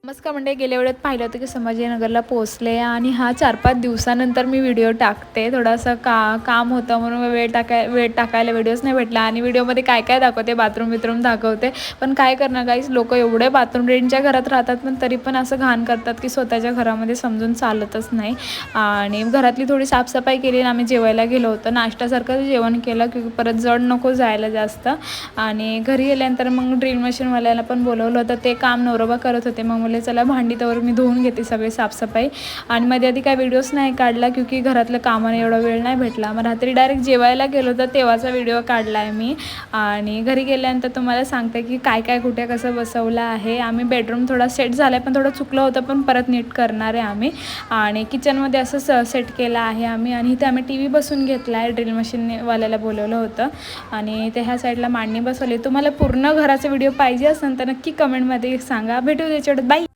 नमस्कार मंडळी, गेल्या वेळेत पाहिलं होतं की संभाजीनगरला पोहोचले आणि हा 4-5 दिवसानंतर मी व्हिडिओ टाकते. थोडासा काम होतं म्हणून वेळ टाकायला व्हिडिओज नाही भेटला आणि व्हिडिओमध्ये काय काय दाखवते, बाथरूम दाखवते. पण काय करणार गाईस, लोक एवढे बाथरूम रेंटच्या घरात राहतात पण तरी पण असं घाण करतात की स्वतःच्या घरामध्ये समजून चालतच नाही. आणि घरातली थोडी साफसफाई केली आणि आम्ही जेवायला गेलो होतो. नाश्त्यासारखं जेवण केलं की परत जड नको जायला जास्त. आणि घरी गेल्यानंतर मग ड्रिल मशीनवाल्याला पण बोलवलं होतं. ते काम नवरोबा करत होते. मग चला भांडी तर मी धुवून घेते सगळी साफसफाई. आणि मध्ये आधी काय व्हिडिओज नाही काढला क्योंकि घरातलं कामाने एवढा वेळ नाही भेटला. मग रात्री डायरेक्ट जेवायला गेलो तर तेव्हाचा व्हिडिओ काढला आहे मी. आणि घरी गेल्यानंतर तुम्हाला सांगते की काय काय कुठे कसं बसवलं आहे. आम्ही बेडरूम थोडा सेट झाला आहे पण थोडं चुकलं होतं पण परत नीट करणार आहे आम्ही. आणि किचनमध्ये असं सेट केलं आहे आम्ही. आणि इथे आम्ही TV बसून घेतला आहे. ड्रिल मशीनवाल्याला बोलवलं होतं आणि ते ह्या साईडला मांडणी बसवली. तुम्हाला पूर्ण घराचा व्हिडिओ पाहिजे असेल तर नक्की कमेंटमध्ये सांगा. भेटू त्याच्याकडे. बाय.